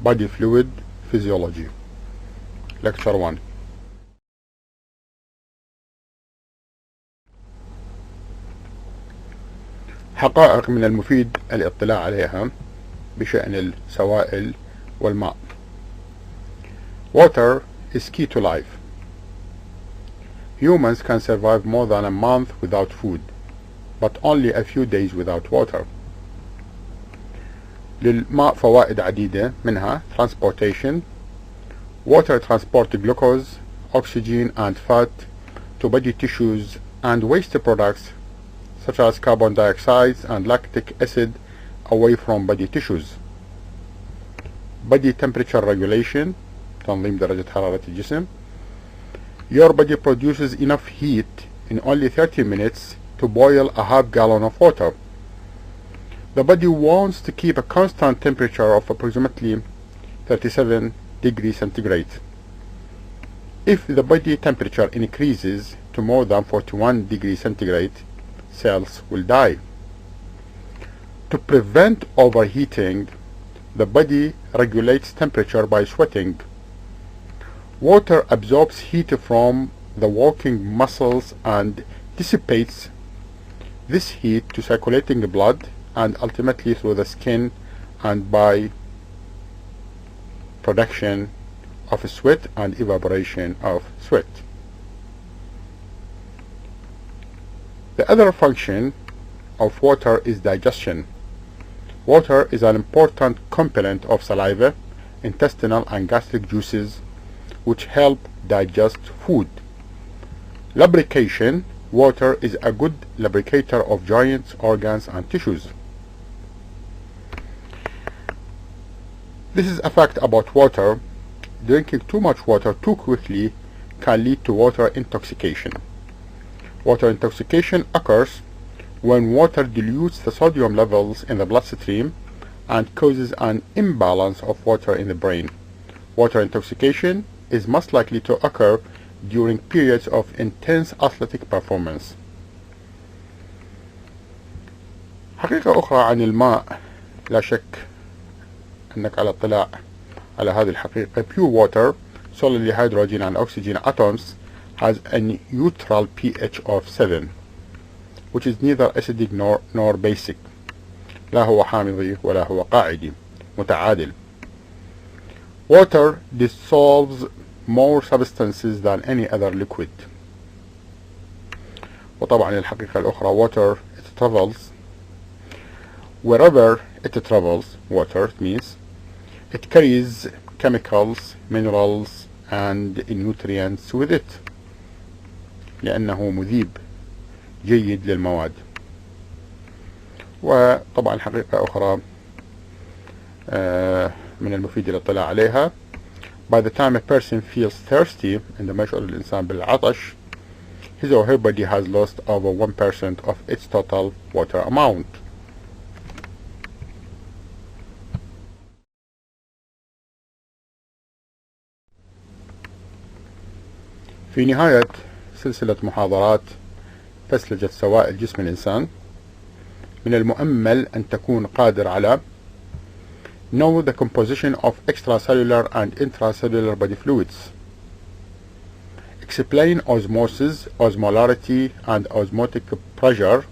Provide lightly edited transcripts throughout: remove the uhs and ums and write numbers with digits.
Body Fluid Physiology. Lecture 1. حقائق من المفيد الاطلاع عليها بشأن السوائل والماء. Water is key to life. Humans can survive more than a month without food, but only a few days without water. للماء فوائد عديدة، منها transportation. Water transports glucose, oxygen and fat to body tissues and waste products such as carbon dioxide and lactic acid away from body tissues. Body temperature regulation، تنظيم درجة حرارة الجسم. Your body produces enough heat in only 30 minutes to boil a half gallon of water. The body wants to keep a constant temperature of approximately 37 degrees centigrade. If the body temperature increases to more than 41 degrees centigrade, cells will die. To prevent overheating, the body regulates temperature by sweating. Water absorbs heat from the working muscles and dissipates this heat to circulating blood and ultimately through the skin and by production of sweat and evaporation of sweat. The other function of water is digestion. Water is an important component of saliva, intestinal and gastric juices which help digest food. Lubrication. Water is a good lubricator of joints, organs and tissues. This is a fact about water. Drinking too much water too quickly can lead to water intoxication. Water intoxication occurs when water dilutes the sodium levels in the bloodstream and causes an imbalance of water in the brain. Water intoxication is most likely to occur during periods of intense athletic performance. حقيقة أخرى عن الماء، لا شك أنك على اطلاع على هذه الحقيقة. Pure water, solely hydrogen and oxygen atoms, has a neutral pH of 7, which is neither acidic nor basic. لا هو حامضي ولا هو قاعدي، متعادل. Water dissolves more substances than any other liquid. وطبعا الحقيقة الأخرى water it travels wherever it travels. Water it means it carries chemicals, minerals and nutrients with it لأنه مذيب جيد للمواد. وطبعا حقيقة أخرى من المفيد الاطلاع عليها. By the time a person feels thirsty، عندما يشعر الإنسان بالعطش، his or her body has lost over 1% of its total water amount. في نهاية سلسلة محاضرات فسلجة سوائل جسم الإنسان، من المؤمل أن تكون قادر على know the composition of extracellular and intracellular body fluids, explain osmosis, osmolarity and osmotic pressure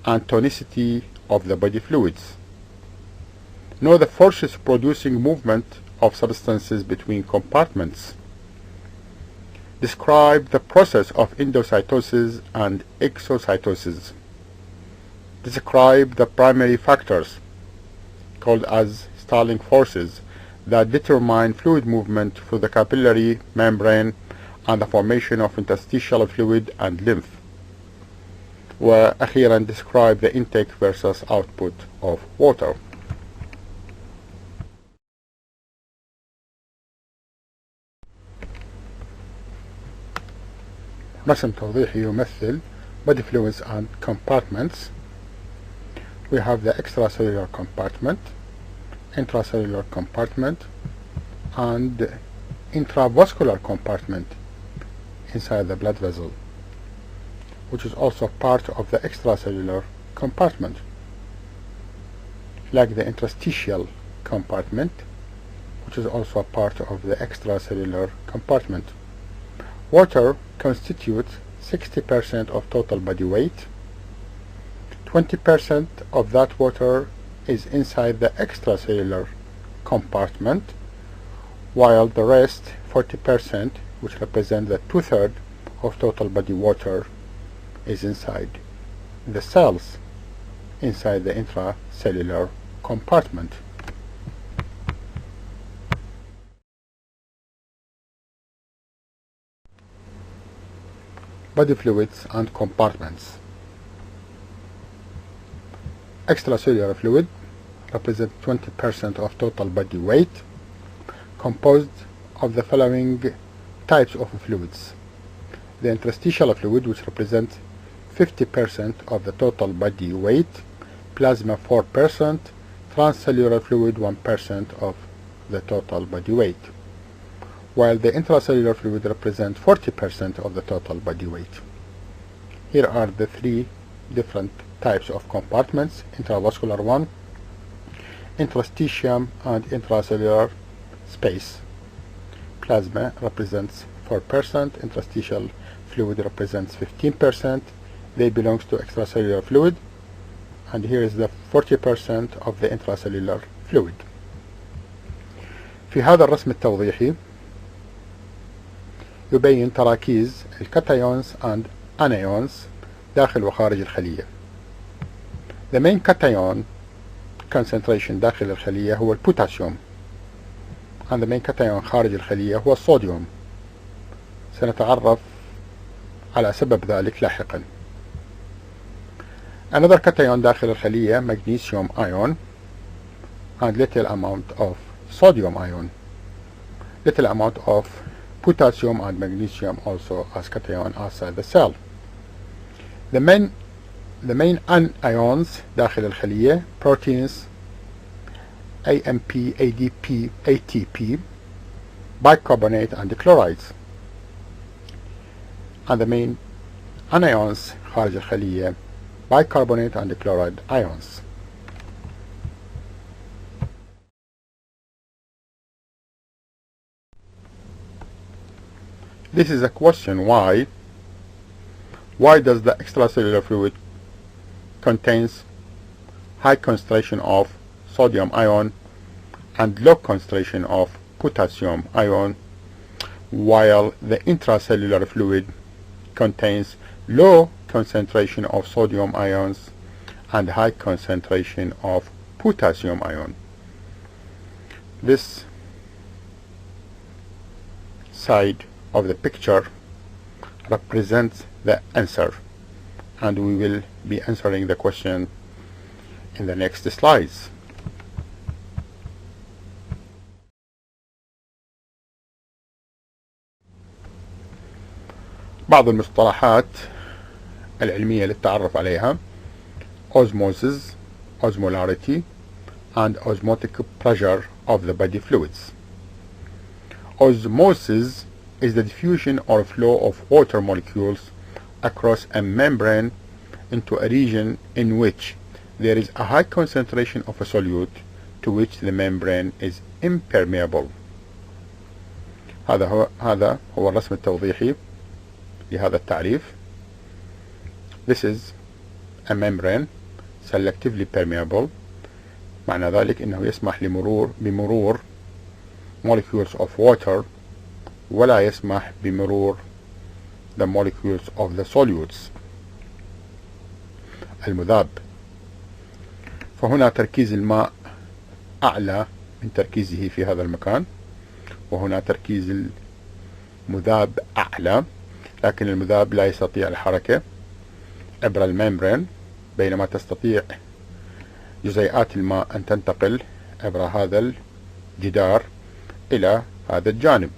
and tonicity of the body fluids, know the forces producing movement of substances between compartments, describe the process of endocytosis and exocytosis, describe the primary factors called as stalling forces that determine fluid movement through the capillary membrane and the formation of interstitial fluid and lymph. وأخيرا describe the intake versus output of water. رسم توضيحي يمثل body fluids and compartments. We have the extracellular compartment, intracellular compartment and intravascular compartment inside the blood vessel, which is also part of the extracellular compartment, like the interstitial compartment, which is also a part of the extracellular compartment. Water constitutes 60% of total body weight. 20% of that water is inside the extracellular compartment, while the rest, 40%, which represent the 2/3 of total body water, is inside the cells, inside the intracellular compartment. Body fluids and compartments. Extracellular fluid represents 20% of total body weight, composed of the following types of fluids. The interstitial fluid, which represents 50% of the total body weight, plasma 4%, transcellular fluid 1% of the total body weight, while the intracellular fluid represents 40% of the total body weight. Here are the three different types of compartments: intravascular one, interstitium, and intracellular space. Plasma represents 4%, interstitial fluid represents 15%. They belong to extracellular fluid, and here is the 40% of the intracellular fluid. في هذا الرسم التوضيحي يبين تراكيز الكاتايونز and anions داخل وخارج الخلية. The main cation concentration داخل الخلية هو البوتاسيوم، and the main cation خارج الخلية هو الصوديوم. سنتعرف على سبب ذلك لاحقا. Another cation داخل الخلية magnesium ion and little amount of sodium ion. Little amount of potassium and magnesium also as cation outside the cell. The main anions داخل الخلية proteins AMP, ADP, ATP, bicarbonate and chlorides. And the main anions خارج الخلية bicarbonate and chloride ions. This is a question: why does the extracellular fluid contains high concentration of sodium ion and low concentration of potassium ion, while the intracellular fluid contains low concentration of sodium ions and high concentration of potassium ion? This side of the picture represents the answer, and we will be answering the question in the next slides. بعض المصطلحات العلمية للتعرف عليها: osmosis, osmolarity, and osmotic pressure of the body fluids. Osmosis is the diffusion or flow of water molecules across a membrane into a region in which there is a high concentration of a solute to which the membrane is impermeable. هذا هو الرسم التوضيحي لهذا التعريف. This is a membrane selectively permeable. معنى ذلك انه يسمح بمرور molecules of water ولا يسمح بمرور the molecules of the solutes المذاب. فهنا تركيز الماء أعلى من تركيزه في هذا المكان، وهنا تركيز المذاب أعلى، لكن المذاب لا يستطيع الحركة عبر الممبرين، بينما تستطيع جزيئات الماء أن تنتقل عبر هذا الجدار إلى هذا الجانب.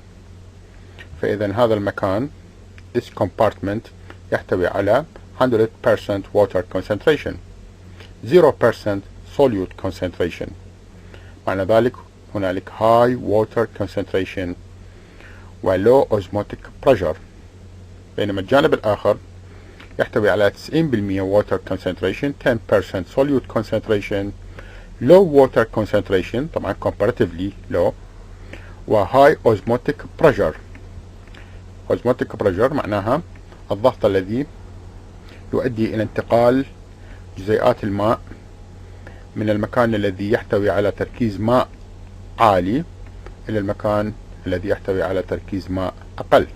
فإذا هذا المكان this compartment يحتوي على 100% water concentration، 0% solute concentration. معنى ذلك هنالك high water concentration و low osmotic pressure، بينما الجانب الآخر يحتوي على 90% water concentration، 10% solute concentration، low water concentration طبعا comparatively low، وهاي osmotic pressure. osmotic pressure معناها الضغط الذي يؤدي إلى انتقال جزيئات الماء من المكان الذي يحتوي على تركيز ماء عالي إلى المكان الذي يحتوي على تركيز ماء أقل.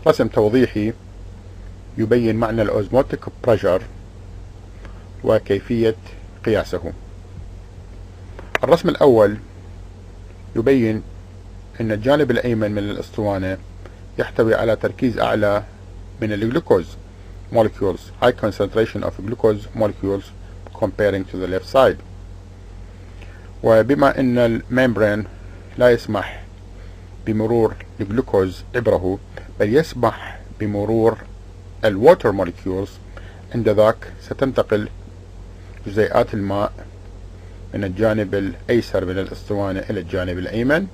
رسم توضيحي يبين معنى الأوزموتيك بريشر وكيفية قياسه. الرسم الأول يبين أن الجانب الأيمن من الأسطوانة يحتوي على تركيز أعلى من الجلوكوز molecules, high concentration of glucose molecules comparing to the left side. وبما أن الممبرين لا يسمح بمرور الجلوكوز عبره بل يسمح بمرور الووتر molecules، عند ذاك ستنتقل جزيئات الماء من الجانب الأيسر من الأسطوانة إلى الجانب الأيمن،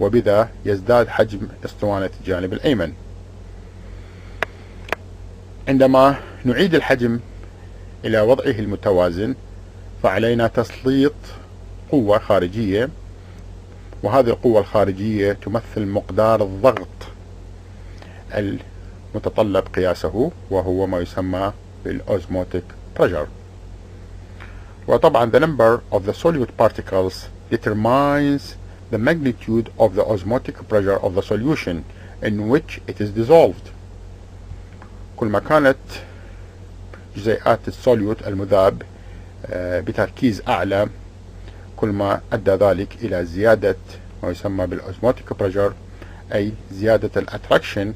وبذا يزداد حجم أسطوانة الجانب الأيمن. عندما نعيد الحجم إلى وضعه المتوازن فعلينا تسليط قوة خارجية، وهذه القوة الخارجية تمثل مقدار الضغط المتطلب قياسه، وهو ما يسمى بالأوزموتيك بريشر. وطبعا the number of the solute particles determines the magnitude of the osmotic pressure of the solution in which it is dissolved. كل ما كانت جزيئات السوليوت المذاب بتركيز أعلى كل ما أدى ذلك إلى زيادة ما يسمى بالأوزموتيك بريشر، أي زيادة الاتراكشن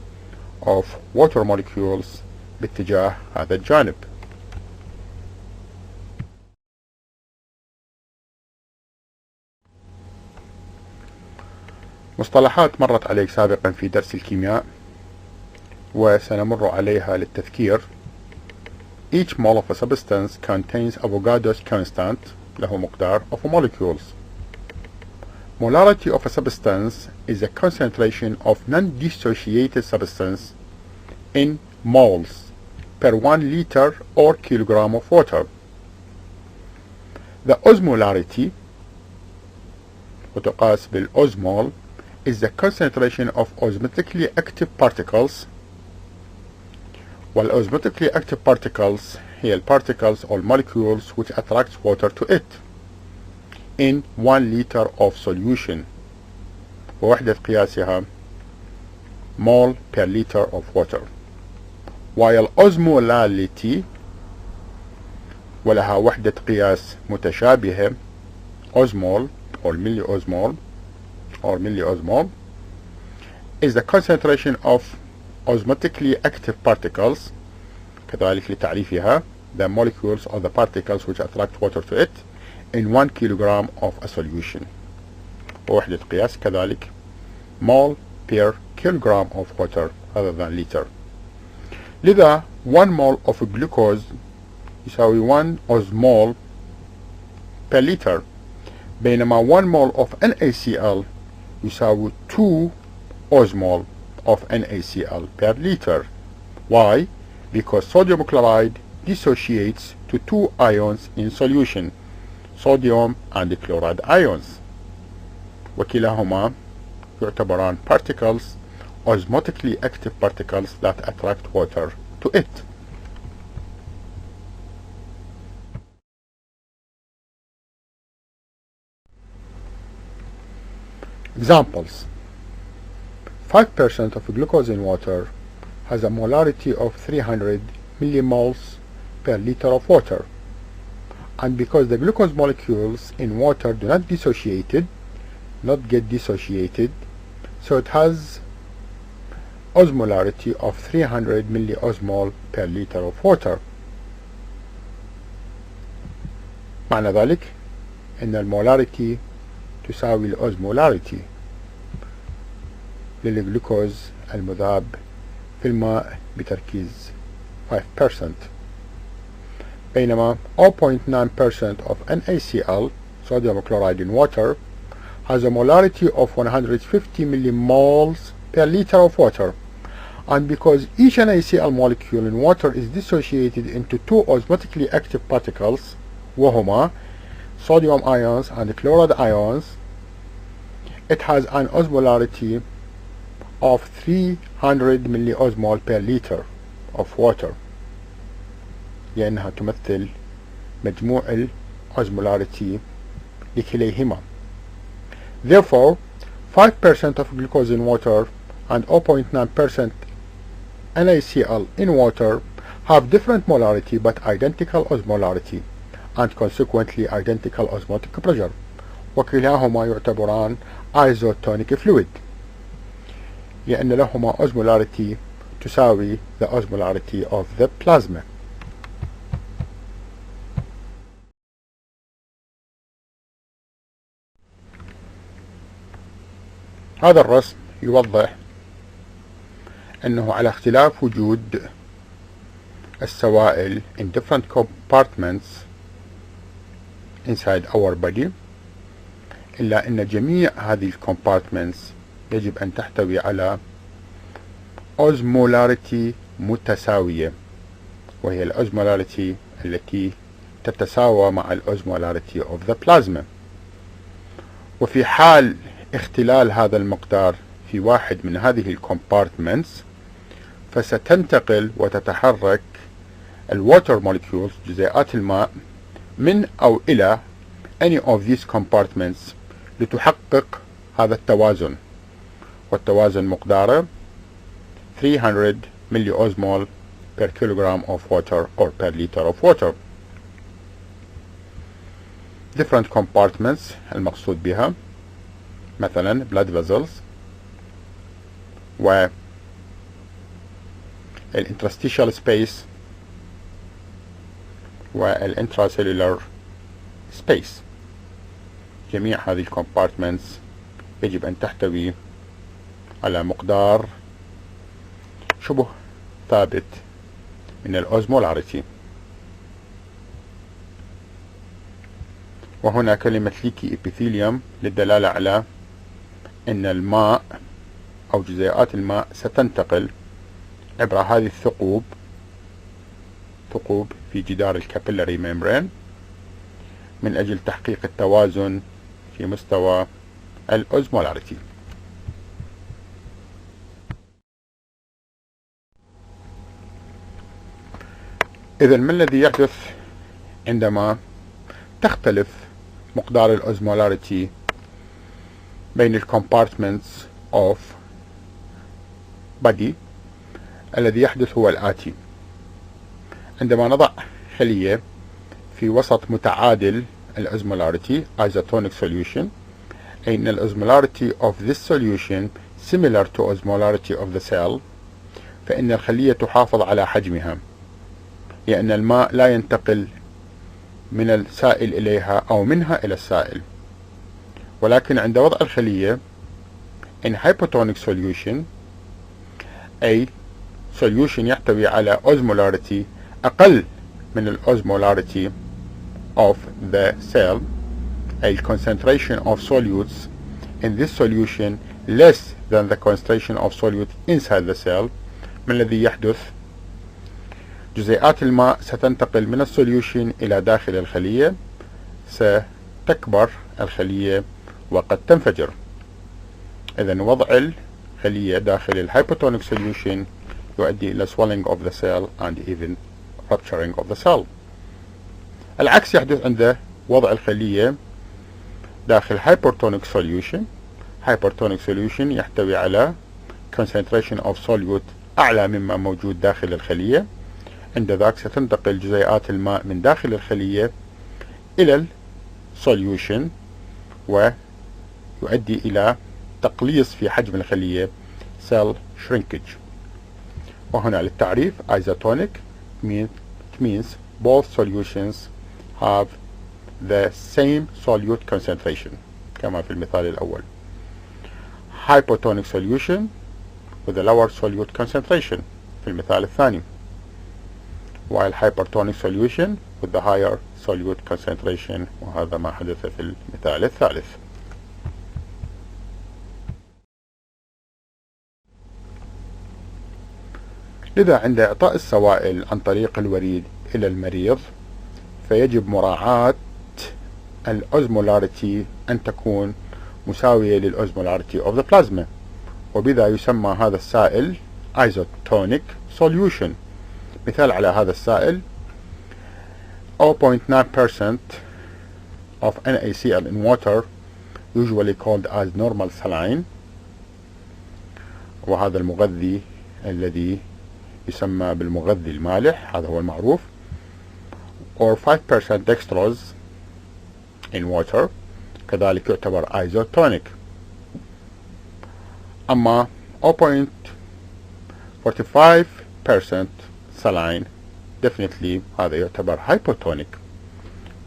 of water molecules باتجاه هذا الجانب. مصطلحات مرت عليك سابقا في درس الكيمياء وسنمر عليها للتذكير. Each mole of a substance contains Avogadro's constant له مقدار of molecules. Molarity of a substance is the concentration of non-dissociated substance in moles per 1 liter or kilogram of water. The osmolarity وتقاس بالأوزمول is the concentration of osmotically active particles. والosmotically active particles هي الparticles or molecules which attract water to it in 1 liter of solution، ووحدة قياسها mole per liter of water. while osmolality ولها وحدة قياس متشابهة osmol or milliosmol is the concentration of osmotically active particles. كذلك لتعريفها the molecules or the particles which attract water to it in 1 kilogram of a solution، ووحدة قياس كذلك mole per kilogram of water rather than liter. لذا 1 mole of glucose يساوي 1 osmol per liter، بينما 1 mole of NaCl يساوي 2 osmol of NaCl per liter. Why? Because sodium chloride dissociates to 2 ions in solution, sodium and chloride ions، وكلاهما يعتبران particles, osmotically active particles that attract water to it. Examples: 5% of glucose in water has a molarity of 300 millimoles per liter of water, and because the glucose molecules in water do not get dissociated, so it has osmolarity of 300 milliosmol per liter of water. معنى ذلك أن المولاريتي تساوي الأوزمولاريتي للجلوكوز المذاب في الماء بتركيز 5%، بينما 0.9% of NaCl sodium chloride in water has a molarity of 150 millimoles per liter of water, and because each NaCl molecule in water is dissociated into two osmotically active particles وهما sodium ions and chloride ions, it has an osmolarity of 300 milliosmol per liter of water لأنها تمثل مجموع الأوزمولاريتي لكليهما. Therefore, 5% of glucose in water and 0.9% NaCl in water have different molarity but identical osmolarity and consequently identical osmotic pressure, وكلاهما يعتبران isotonic fluid لأن لهما osmolarity تساوي the osmolarity of the plasma. هذا الرسم يوضح أنه على اختلاف وجود السوائل in different compartments inside our body، إلا أن جميع هذه compartments يجب أن تحتوي على osmolarity متساوية، وهي الأوزمولاريتي التي تتساوى مع الأوزمولاريتي of the plasma. وفي حال اختلال هذا المقدار في واحد من هذه الكومبارتمنتس فستنتقل وتتحرك الووتر molecules جزيئات الماء من أو إلى any of these compartments لتحقق هذا التوازن، والتوازن مقداره 300 milliosmol per kilogram of water or per liter of water. Different compartments المقصود بها مثلا blood vessels و interstitial space intracellular space. جميع هذه compartments يجب أن تحتوي على مقدار شبه ثابت من الأوزمولاريتي. وهنا كلمة ليكي epithelium للدلالة على أن الماء أو جزيئات الماء ستنتقل عبر هذه الثقوب في جدار الكابيلاري ميمبرين من أجل تحقيق التوازن في مستوى الأوزمولاريتي. إذن ما الذي يحدث عندما تختلف مقدار الأوزمولاريتي بين الكومبارتمنتس of body؟ الذي يحدث هو الآتي: عندما نضع خلية في وسط متعادل الأوزمولاريتي isotonic solution، أي أن الأوزمولاريتي of this solution similar to osmolarity of the cell، فإن الخلية تحافظ على حجمها لأن الماء لا ينتقل من السائل إليها أو منها إلى السائل. ولكن عند وضع الخلية in hypotonic solution، أي solution يحتوي على osmolarity أقل من الأوزمولاريتي of the cell، أي concentration of solutes in this solution less than the concentration of solute inside the cell، ما الذي يحدث؟ جزيئات الماء ستنتقل من السوليوشن إلى داخل الخلية، ستكبر الخلية وقد تنفجر. إذن وضع الخلية داخل الهايبوتونيك solution يؤدي إلى swelling of the cell and even rupturing of the cell. العكس يحدث عند وضع الخلية داخل hypertonic solution. hypertonic solution يحتوي على concentration of solute أعلى مما موجود داخل الخلية، عند ذاك ستنتقل جزيئات الماء من داخل الخلية إلى السوليوشن ويؤدي إلى تقليص في حجم الخلية cell shrinkage. وهنا للتعريف isotonic means both solutions have the same solute concentration كما في المثال الأول. hypotonic solution with a lower solute concentration في المثال الثاني، while hypertonic solution with the higher solute concentration، وهذا ما حدث في المثال الثالث. لذا عند إعطاء السوائل عن طريق الوريد إلى المريض فيجب مراعاة الأوزمولاريتي أن تكون مساوية للأوزمولاريتي of the plasma، وبذا يسمى هذا السائل isotonic solution. مثال على هذا السائل 0.9% of NaCl in water usually called as normal saline، وهذا المغذي الذي يسمى بالمغذي المالح، هذا هو المعروف، or 5% dextrose in water كذلك يعتبر isotonic. أما 0.45% saline definitely هذا يعتبر hypotonic.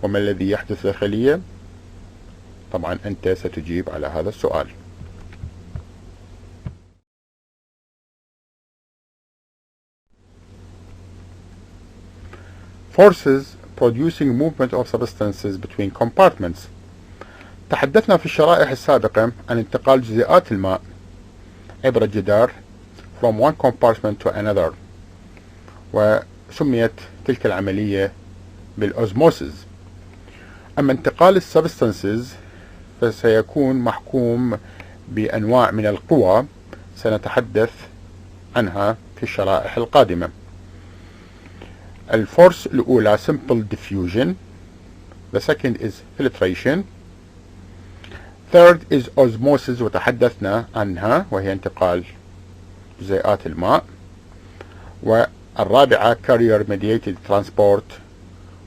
وما الذي يحدث للخلية؟ طبعا أنت ستجيب على هذا السؤال. Forces producing movement of substances between compartments. تحدثنا في الشرائح السابقة عن انتقال جزيئات الماء عبر الجدار from one compartment to another، وسميت تلك العملية بالأوزموسيس. أما انتقال السبستانسز فسيكون محكوم بأنواع من القوى سنتحدث عنها في الشرائح القادمة. الفورس الأولى simple diffusion، the second is filtration، third is osmosis وتحدثنا عنها وهي انتقال جزيئات الماء، والرابعة carrier mediated transport،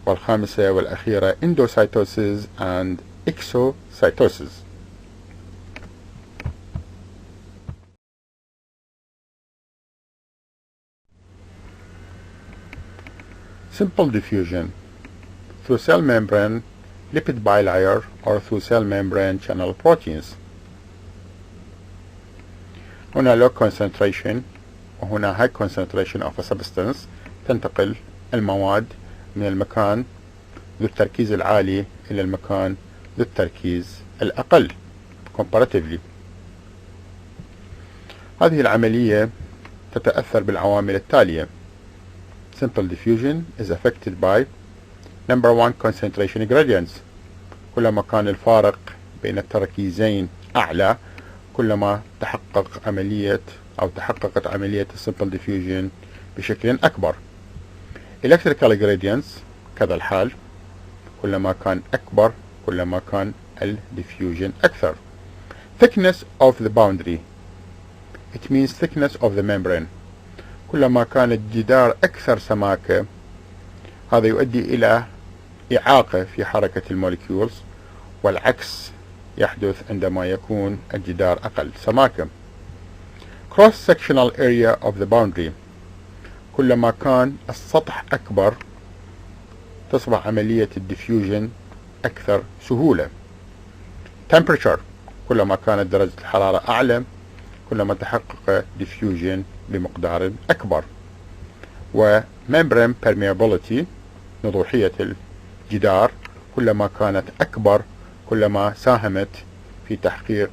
والخامسة والأخيرة endocytosis and exocytosis. Simple diffusion through cell membrane, lipid bilayer, or through cell membrane channel proteins. هنا low concentration وهنا high concentration of a substance، تنتقل المواد من المكان ذو التركيز العالي إلى المكان ذو التركيز الأقل comparatively. هذه العملية تتأثر بالعوامل التالية. Simple diffusion is affected by number one concentration gradients. كلما كان الفارق بين التركيزين أعلى كلما تحققت عملية simple diffusion بشكل أكبر. Electrical gradients كذا الحال، كلما كان أكبر كلما كان diffusion أكثر. Thickness of the boundary، it means thickness of the membrane. كلما كان الجدار أكثر سماكة هذا يؤدي إلى إعاقة في حركة الموليكيولز، والعكس يحدث عندما يكون الجدار أقل سماكة. Cross-sectional area of the boundary، كلما كان السطح أكبر تصبح عملية الديفيوجن أكثر سهولة. Temperature، كلما كانت درجة الحرارة أعلى كلما تحقق diffusion بمقدار أكبر. و membrane permeability، نضوحية الجدار، كلما كانت أكبر كلما ساهمت في تحقيق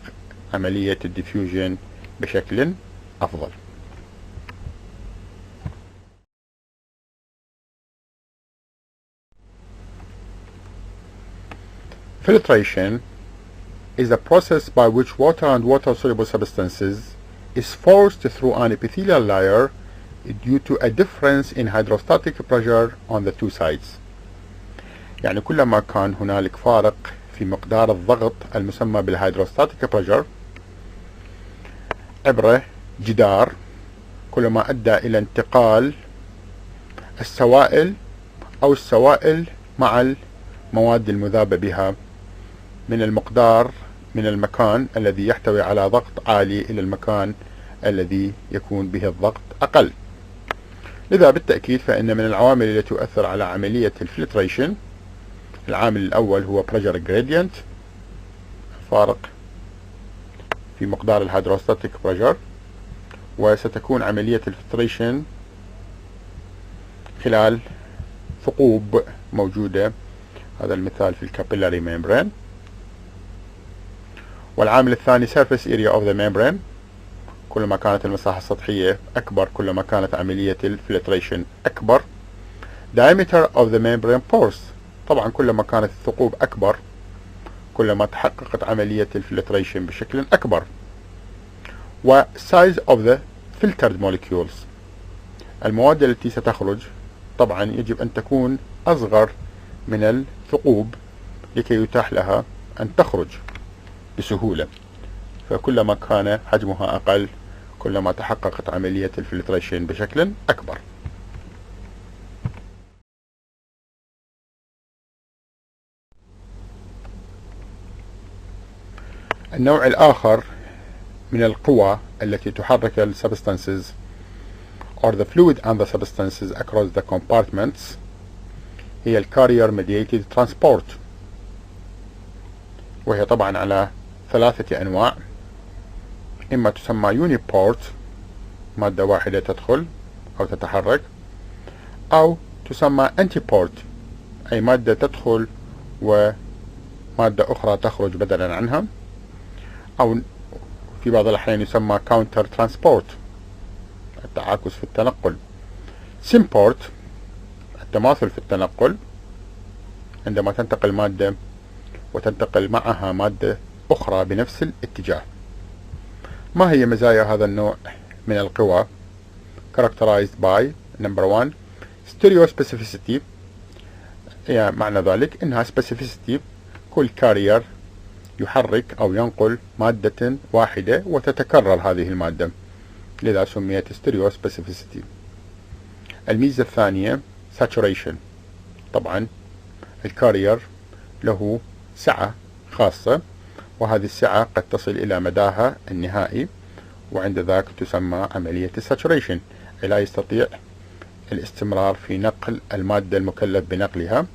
عملية الديفيوجن بشكل أفضل. Filtration is a process by which water and water-soluble substances is forced through an epithelial layer due to a difference in hydrostatic pressure on the two sides. يعني كلما كان هنالك فارق في مقدار الضغط المسمى بالهيدروستاتيك بريشر عبر جدار كلما أدى إلى انتقال السوائل أو السوائل مع المواد المذابة بها من المكان الذي يحتوي على ضغط عالي إلى المكان الذي يكون به الضغط أقل. لذا بالتأكيد فإن من العوامل التي تؤثر على عملية الفلتريشن العامل الأول هو pressure gradient، فارق في مقدار الهيدروستاتيك بريشر، وستكون عملية الفلتريشن خلال ثقوب موجودة، هذا المثال في الكابيلاري ميمبرين. والعامل الثاني surface area of the membrane، كل ما كانت المساحة السطحية أكبر كل ما كانت عملية الفلتريشن أكبر. diameter of the membrane pores، طبعا كل ما كانت الثقوب أكبر كل ما تحققت عملية الفلتريشن بشكل أكبر. و size of the filtered molecules، المواد التي ستخرج طبعا يجب أن تكون أصغر من الثقوب لكي يتاح لها أن تخرج بسهولة، فكلما كان حجمها أقل كلما تحققت عملية الفلتريشن بشكل أكبر. النوع الآخر من القوى التي تحرك ال substances or the fluid and the substances across the compartments هي ال carrier mediated transport، وهي طبعا على ثلاثة أنواع، إما تسمى uniport مادة واحدة تدخل أو تتحرك، أو تسمى antiport أي مادة تدخل ومادة أخرى تخرج بدلا عنها، أو في بعض الأحيان يسمى counter transport التعاكس في التنقل. symport التماثل في التنقل، عندما تنتقل مادة وتنتقل معها مادة أخرى بنفس الاتجاه. ما هي مزايا هذا النوع من القوى؟ characterized by number 1 stereospecificity، يعني معنى ذلك إنها specificity، كل كارير يحرك أو ينقل مادة واحدة وتتكرر هذه المادة، لذا سميت stereospecificity. الميزة الثانية saturation، طبعا الكارير له سعة خاصة وهذه السعة قد تصل إلى مداها النهائي، وعند ذاك تسمى عملية الساتوريشن، لا يستطيع الاستمرار في نقل المادة المكلف بنقلها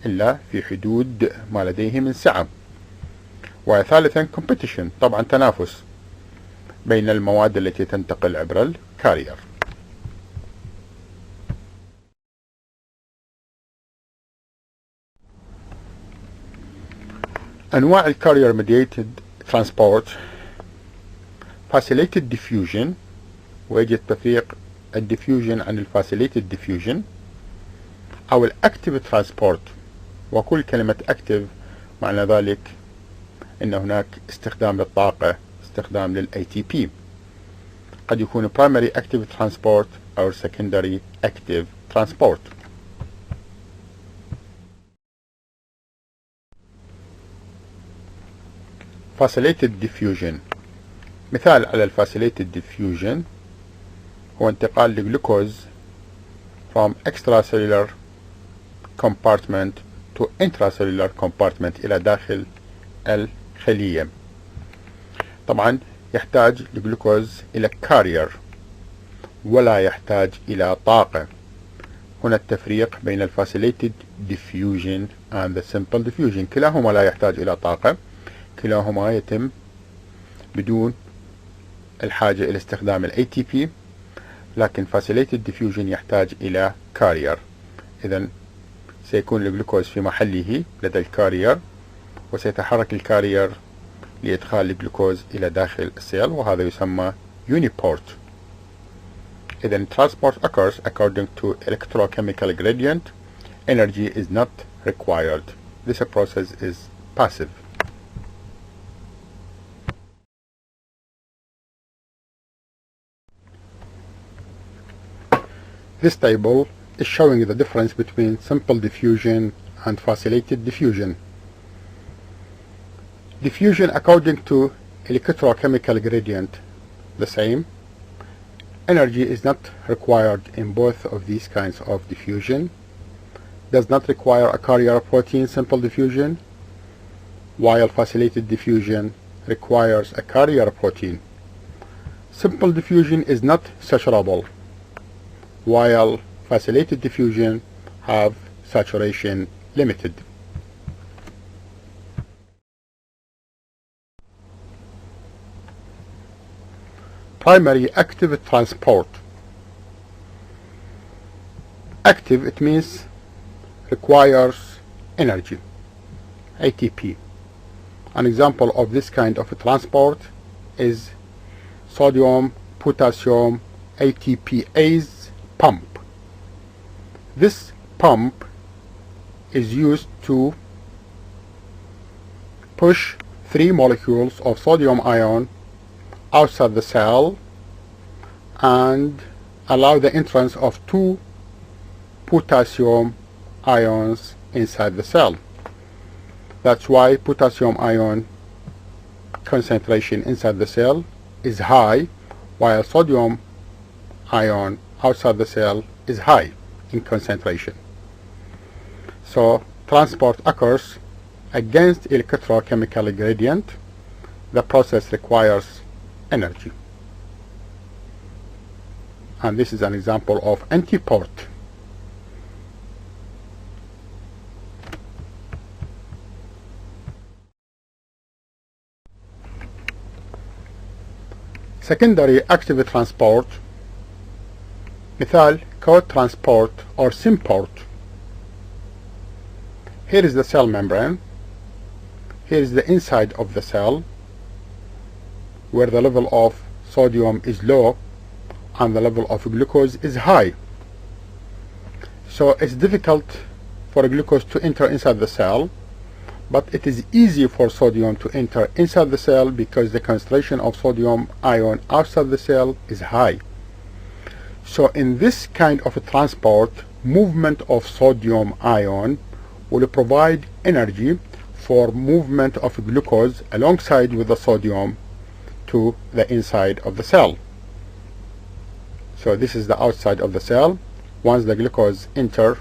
إلا في حدود ما لديه من سعة. وثالثا competition، طبعا تنافس بين المواد التي تنتقل عبر الكارير. أنواع الكارير mediated transport: Fascilated diffusion، ويجب تفريق الديفيوجن عن الفاسيليتد diffusion، أو الأكتيف ترانسبورت، وكل كلمة أكتيف معنى ذلك أن هناك استخدام للطاقة، استخدام لل ATP، قد يكون primary active transport أو secondary active transport. Fascilated diffusion، مثال على الفاسيليتد diffusion هو انتقال الجلوكوز from extracellular compartment to intracellular compartment إلى داخل الخلية. طبعا يحتاج الجلوكوز إلى كارير ولا يحتاج إلى طاقة. هنا التفريق بين الفاسيليتد diffusion and the simple diffusion، كلاهما لا يحتاج إلى طاقة، كلاهما يتم بدون الحاجة إلى استخدام ال ATP، لكن Fascilated diffusion يحتاج إلى كارير. إذن سيكون الجلوكوز في محله لدى الكارير، وسيتحرك الكارير لإدخال الجلوكوز إلى داخل السيل، وهذا يسمى uniport. إذن transport occurs according to electrochemical gradient. Energy is not required. This process is passive. This table is showing the difference between simple diffusion and fascilated diffusion. Diffusion according to electrochemical gradient, the same. Energy is not required in both of these kinds of diffusion. Does not require a carrier protein, simple diffusion, while fascilated diffusion requires a carrier protein. Simple diffusion is not saturable, while fascilated diffusion have saturation limited. Primary active transport. Active, it means requires energy, ATP. An example of this kind of transport is sodium potassium ATPase pump. This pump is used to push 3 molecules of sodium ion outside the cell and allow the entrance of 2 potassium ions inside the cell. That's why potassium ion concentration inside the cell is high, while sodium ion outside the cell is high in concentration. So transport occurs against electrochemical gradient. The process requires energy. And this is an example of antiport. Secondary active transport, مثال co-transport or symport. Here is the cell membrane. Here is the inside of the cell where the level of sodium is low and the level of glucose is high. So it's difficult for glucose to enter inside the cell, but it is easy for sodium to enter inside the cell because the concentration of sodium ion outside the cell is high. So in this kind of a transport, movement of sodium ion will provide energy for movement of glucose alongside with the sodium to the inside of the cell. So this is the outside of the cell. Once the glucose enter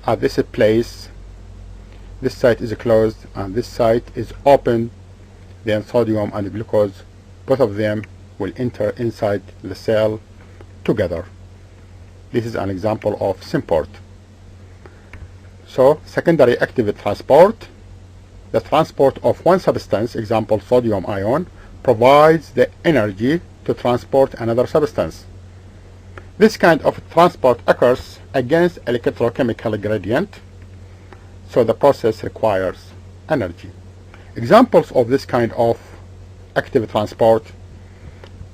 at this place, this site is closed and this site is open, then sodium and glucose, both of them will enter inside the cell together. This is an example of symport. So secondary active transport, the transport of one substance, example sodium ion, provides the energy to transport another substance. This kind of transport occurs against electrochemical gradient, so the process requires energy. Examples of this kind of active transport: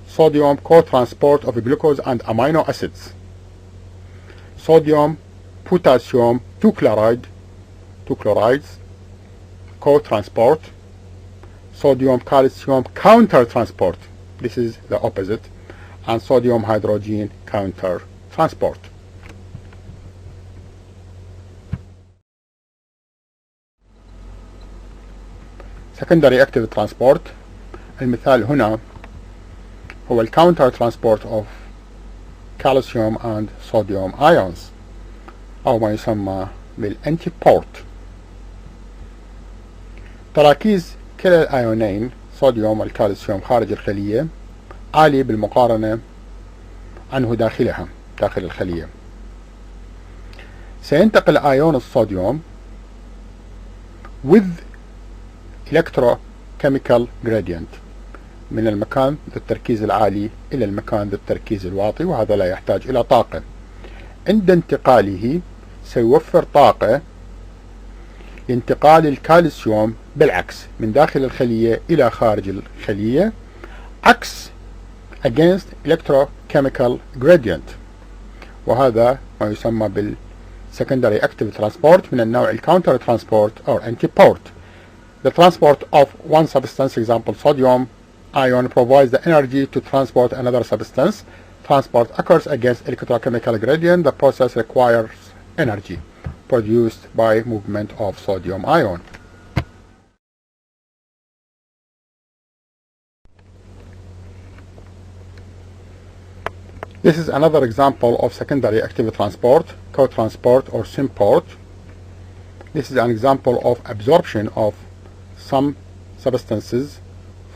sodium co-transport of glucose and amino acids, sodium potassium 2 chlorides co-transport, sodium calcium counter transport, this is the opposite, and sodium hydrogen counter transport. secondary active transport، المثال هنا هو الكاونتر ترانسبورت of calcium and sodium ions أو ما يسمى بالانتيبورت. تراكيز كلا الأيونين صوديوم والكالسيوم خارج الخلية عالي بالمقارنة عنه داخل الخلية. سينتقل أيون الصوديوم with electrochemical gradient من المكان ذو التركيز العالي إلى المكان ذو التركيز الواطي، وهذا لا يحتاج إلى طاقة. عند انتقاله سيوفر طاقة لانتقال الكالسيوم بالعكس من داخل الخلية إلى خارج الخلية، عكس against electrochemical gradient، وهذا ما يسمى بال secondary active transport من النوع counter transport or antiport. The transport of one substance, example sodium ion, provides the energy to transport another substance. Transport occurs against electrochemical gradient. The process requires energy produced by movement of sodium ion. This is another example of secondary active transport, co-transport or symport. This is an example of absorption of some substances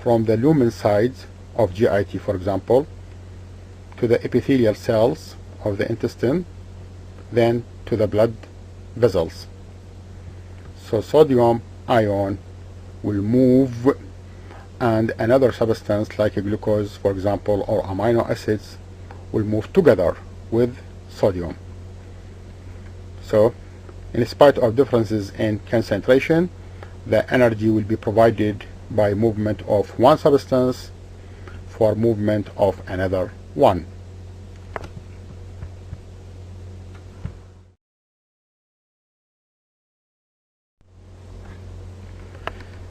from the lumen sides of GIT, for example, to the epithelial cells of the intestine, then to the blood vessels. So sodium ion will move and another substance like glucose, for example, or amino acids will move together with sodium. So in spite of differences in concentration, the energy will be provided by movement of one substance for movement of another one.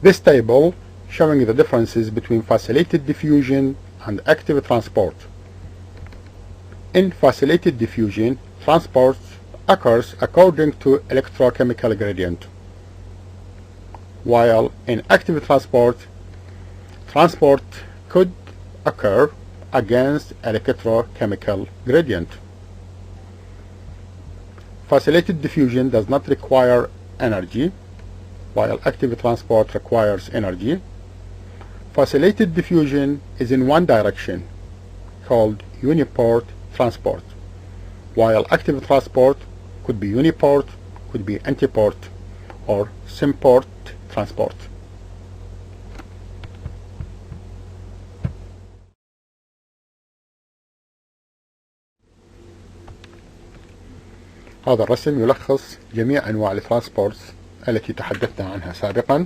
This table showing the differences between fascilated diffusion and active transport. In fascilated diffusion, transport occurs according to electrochemical gradient, while in active transport could occur against electrochemical gradient. Fascilated diffusion does not require energy, while active transport requires energy. Fascilated diffusion is in one direction, called uniport transport, while active transport could be uniport, could be antiport, or symport transport. هذا الرسم يلخص جميع أنواع الترانسبورتس التي تحدثنا عنها سابقا.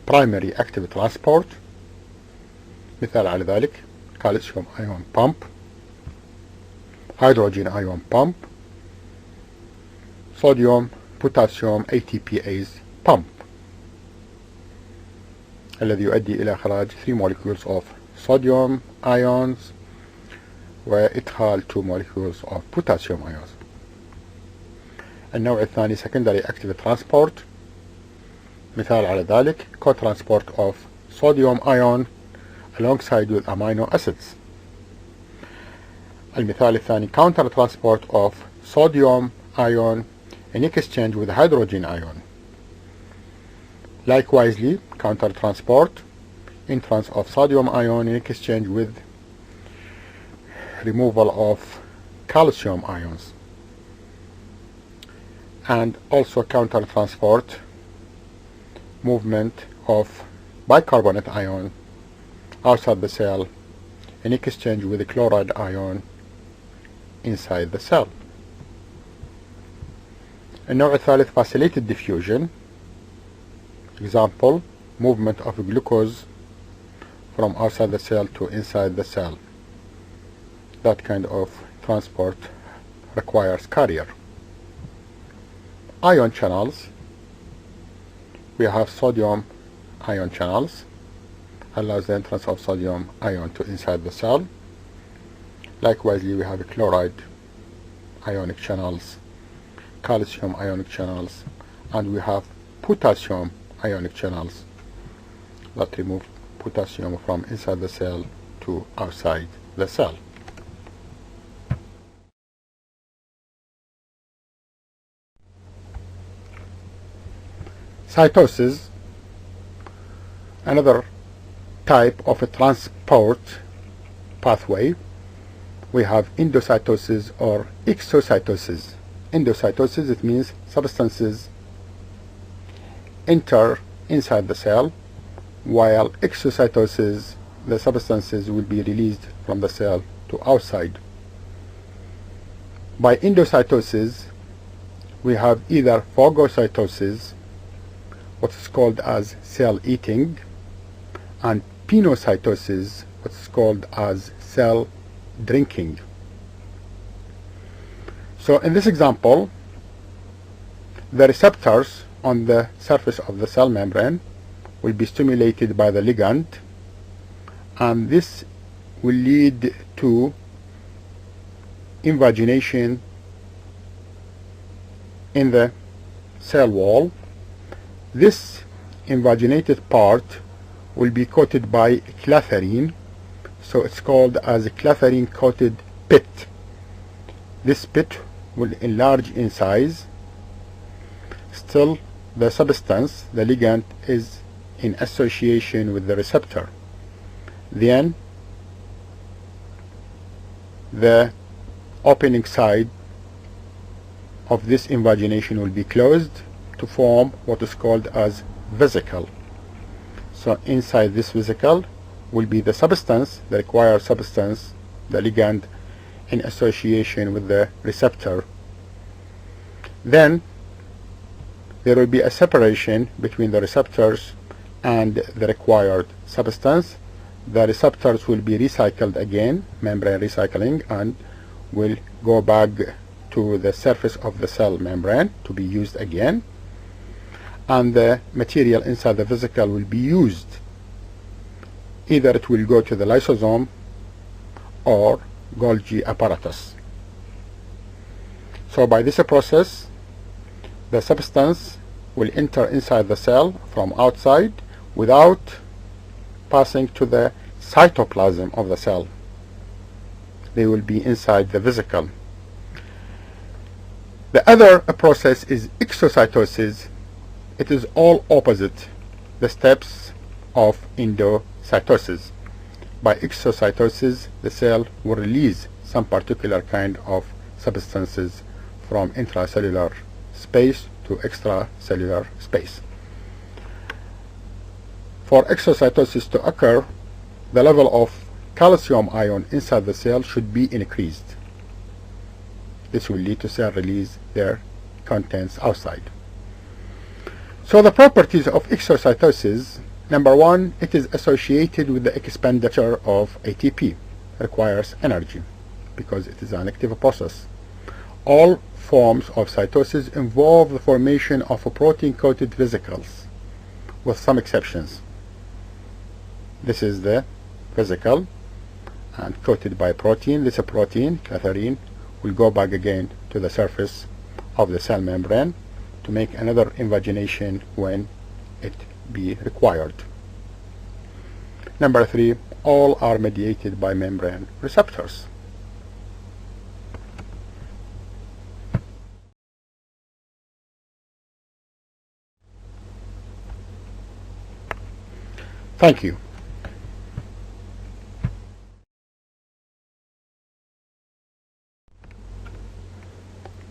Primary active transport، مثال على ذلك calcium ion pump، hydrogen ion pump، sodium potassium ATPase pump، الذي يؤدي إلى إخراج 3 molecules of sodium ions وإدخال 2 molecules of potassium ions. النوع الثاني secondary active transport، مثال على ذلك co-transport of sodium ion alongside with amino acids. المثال الثاني counter transport of sodium ion in exchange with hydrogen ion. Likewise, counter transport entrance of sodium ion in exchange with removal of calcium ions, and also counter transport movement of bicarbonate ion outside the cell in exchange with the chloride ion inside the cell. النوع الثالث fascilated diffusion. Example, movement of glucose from outside the cell to inside the cell. That kind of transport requires carrier. Ion channels. We have sodium ion channels, allows the entrance of sodium ion to inside the cell. Likewise, we have chloride ionic channels, calcium ionic channels, and we have potassium ionic channels that remove potassium from inside the cell to outside the cell. Cytosis, another type of a transport pathway. We have endocytosis or exocytosis. Endocytosis, it means substances enter inside the cell, while exocytosis, the substances will be released from the cell to outside. By endocytosis, we have either phagocytosis, what is called as cell eating, and pinocytosis, what is called as cell drinking. So in this example, the receptors on the surface of the cell membrane will be stimulated by the ligand, and this will lead to invagination in the cell wall. This invaginated part will be coated by clathrin, so it's called as a clathrin coated pit. This pit will enlarge in size. Still, the substance, the ligand, is in association with the receptor. Then the opening side of this invagination will be closed to form what is called as vesicle. So inside this vesicle will be the substance, the required substance, the ligand, in association with the receptor. Then there will be a separation between the receptors and the required substance. the receptors will be recycled again, membrane recycling, and will go back to the surface of the cell membrane to be used again, and the material inside the vesicle will be used. Either it will go to the lysosome or Golgi apparatus. So by this process, the substance will enter inside the cell from outside without passing to the cytoplasm of the cell. They will be inside the vesicle. The other process is exocytosis. It is all opposite the steps of endocytosis. By exocytosis, the cell will release some particular kind of substances from intracellular space to extracellular space. For exocytosis to occur, the level of calcium ion inside the cell should be increased. This will lead to cell release their contents outside. So the properties of exocytosis: number one, it is associated with the expenditure of ATP, requires energy because it is an active process. All forms of cytosis involve the formation of protein-coated vesicles, with some exceptions. This is the vesicle and coated by protein. This protein, catharine, will go back again to the surface of the cell membrane to make another invagination when it be required. Number three, all are mediated by membrane receptors. Thank you.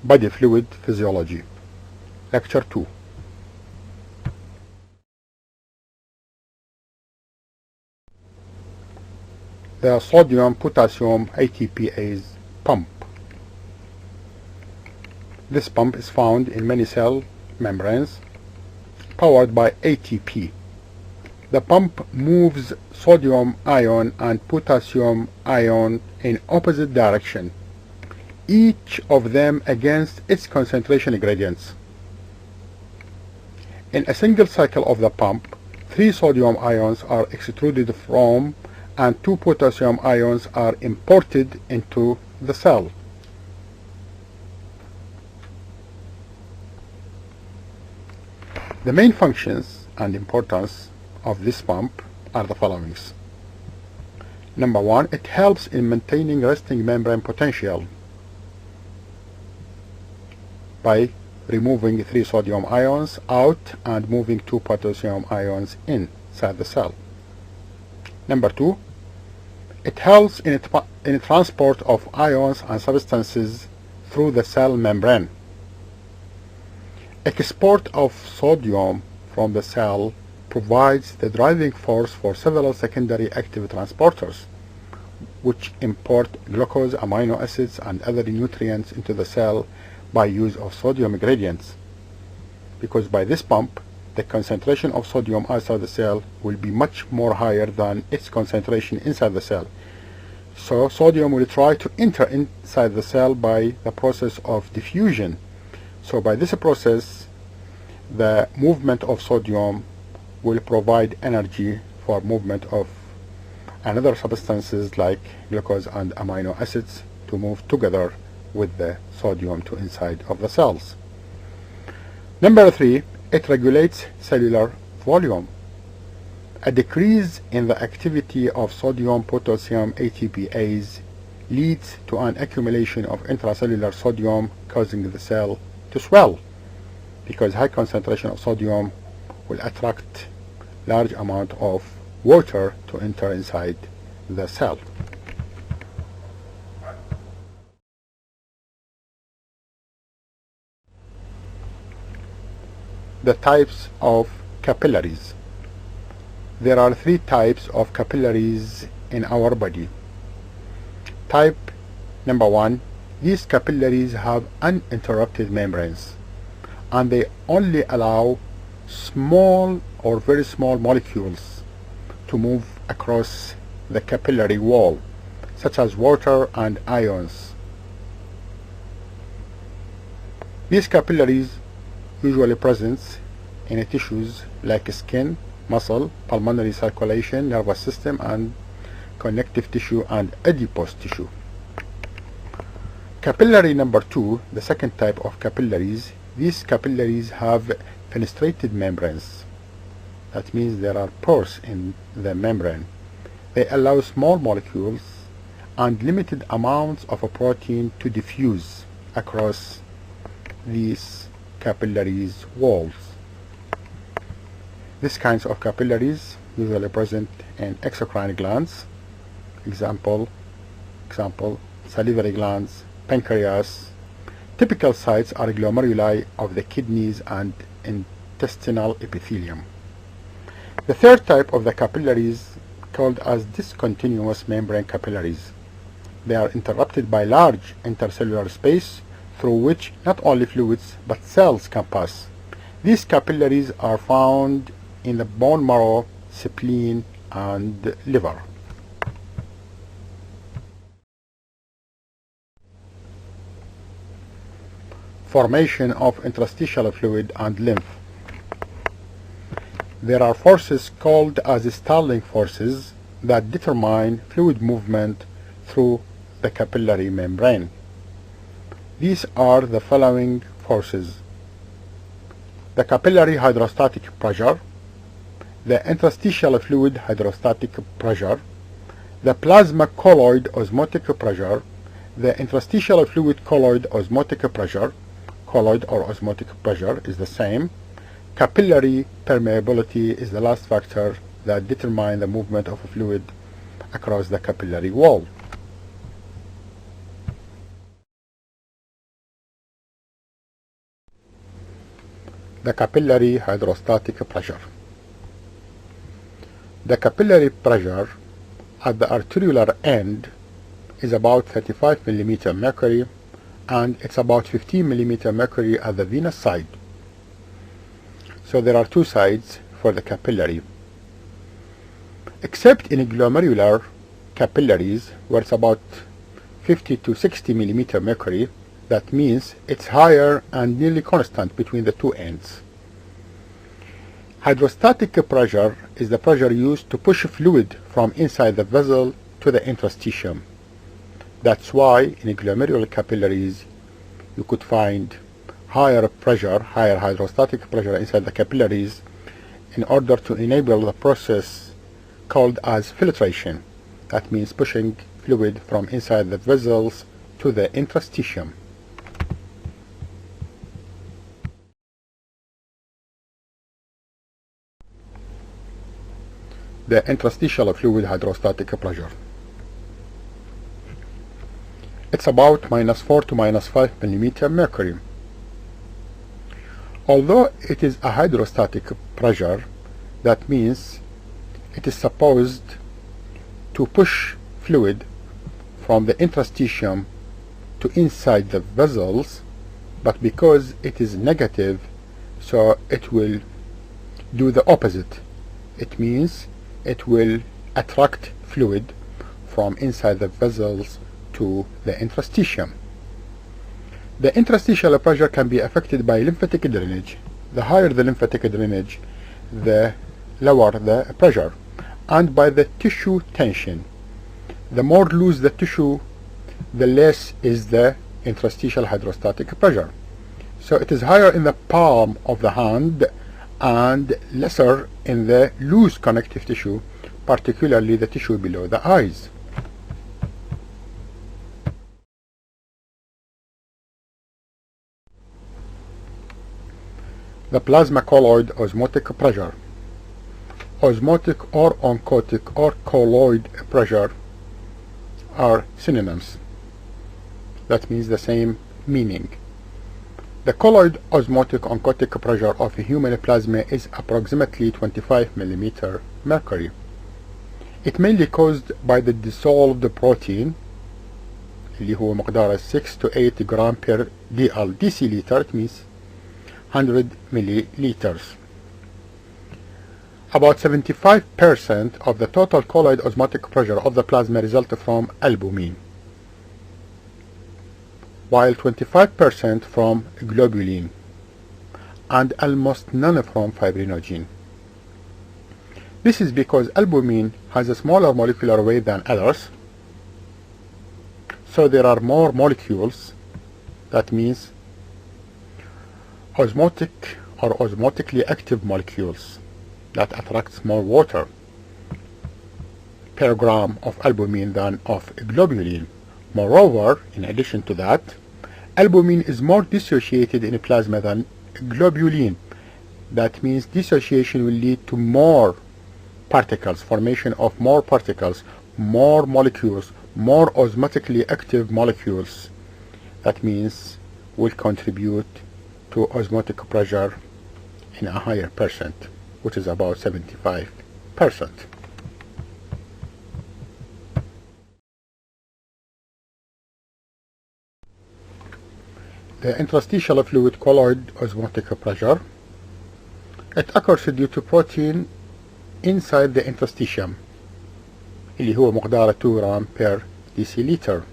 Body Fluid Physiology, Lecture 2. The sodium-potassium ATPase pump. This pump is found in many cell membranes, powered by ATP. The pump moves sodium ion and potassium ion in opposite direction, each of them against its concentration gradients. In a single cycle of the pump, 3 sodium ions are extruded from and 2 potassium ions are imported into the cell. The main functions and importance of this pump are the following. Number one, it helps in maintaining resting membrane potential by removing 3 sodium ions out and moving 2 potassium ions inside the cell. Number two, it helps in transport of ions and substances through the cell membrane. Export of sodium from the cell provides the driving force for several secondary active transporters, which import glucose, amino acids, and other nutrients into the cell by use of sodium gradients. Because by this pump, the concentration of sodium outside the cell will be much more higher than its concentration inside the cell. So sodium will try to enter inside the cell by the process of diffusion. So by this process, the movement of sodium will provide energy for movement of another substances like glucose and amino acids to move together with the sodium to inside of the cells. Number three, it regulates cellular volume. A decrease in the activity of sodium-potassium ATPase leads to an accumulation of intracellular sodium, causing the cell to swell, because high concentration of sodium will attract large amount of water to enter inside the cell. The types of capillaries. There are 3 types of capillaries in our body. Type number 1, these capillaries have uninterrupted membranes, and they only allow small or very small molecules to move across the capillary wall, such as water and ions. These capillaries usually present in tissues like skin, muscle, pulmonary circulation, nervous system, and connective tissue and adipose tissue. Capillary number 2, the second type of capillaries. These capillaries have fenestrated membranes. That means there are pores in the membrane. They allow small molecules and limited amounts of a protein to diffuse across these capillaries walls. These kinds of capillaries usually present in exocrine glands, example salivary glands, pancreas. Typical sites are glomeruli of the kidneys and intestinal epithelium. The third type of the capillaries called as discontinuous membrane capillaries. They are interrupted by large intercellular space through which not only fluids but cells can pass. These capillaries are found in the bone marrow, spleen, and liver. Formation of interstitial fluid and lymph. There are forces called as stalling forces that determine fluid movement through the capillary membrane. These are the following forces: the capillary hydrostatic pressure, the interstitial fluid hydrostatic pressure, the plasma colloid osmotic pressure, the interstitial fluid colloid osmotic pressure. Colloid or osmotic pressure is the same. Capillary permeability is the last factor that determines the movement of a fluid across the capillary wall. The capillary hydrostatic pressure. The capillary pressure at the arteriolar end is about 35 mm mercury, and it's about 15 mm mercury at the venous side. So there are two sides for the capillary. Except in glomerular capillaries, where it's about 50 to 60 mm mercury, that means it's higher and nearly constant between the two ends. Hydrostatic pressure is the pressure used to push fluid from inside the vessel to the interstitium. That's why in glomerular capillaries you could find higher hydrostatic pressure inside the capillaries in order to enable the process called as filtration. That means pushing fluid from inside the vessels to the interstitium. The interstitial fluid hydrostatic pressure. It's about -4 to -5 mm mercury. Although it is a hydrostatic pressure, that means it is supposed to push fluid from the interstitium to inside the vessels, but because it is negative, so it will do the opposite. It means it will attract fluid from inside the vessels to the interstitium. The interstitial pressure can be affected by lymphatic drainage. The higher the lymphatic drainage, the lower the pressure, and by the tissue tension. The more loose the tissue, the less is the interstitial hydrostatic pressure. So it is higher in the palm of the hand and lesser in the loose connective tissue, particularly the tissue below the eyes. The plasma colloid osmotic pressure. Osmotic or oncotic or colloid pressure are synonyms. That means the same meaning. The colloid osmotic oncotic pressure of a human plasma is approximately 25 mm mercury. It may be caused by the dissolved protein اللي هو مقداره 6 to 8 gram per deciliter. It means 100 milliliters. About 75% of the total colloid osmotic pressure of the plasma results from albumin, while 25% from globulin, and almost none from fibrinogen. This is because albumin has a smaller molecular weight than others, so there are more molecules. That means osmotic or osmotically active molecules that attracts more water per gram of albumin than of globulin. Moreover, in addition to that, albumin is more dissociated in plasma than globulin. That means dissociation will lead to more particles, formation of more particles, more molecules, more osmotically active molecules. That means will contribute to osmotic pressure in a higher percent, which is about 75%. The interstitial fluid colloid osmotic pressure, it occurs due to protein inside the interstitium اللي هو مقداره 2 gram per deciliter,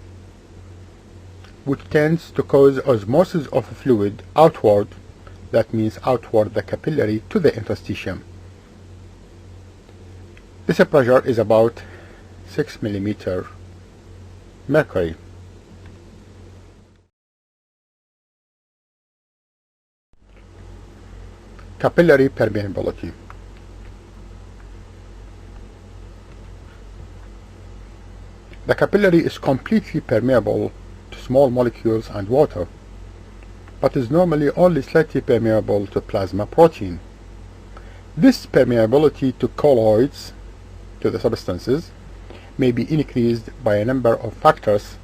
which tends to cause osmosis of fluid outward. That means outward the capillary to the interstitium. This pressure is about 6 mm mercury. Capillary permeability. The capillary is completely permeable to small molecules and water, but is normally only slightly permeable to plasma protein. This permeability to colloids, to the substances, may be increased by a number of factors,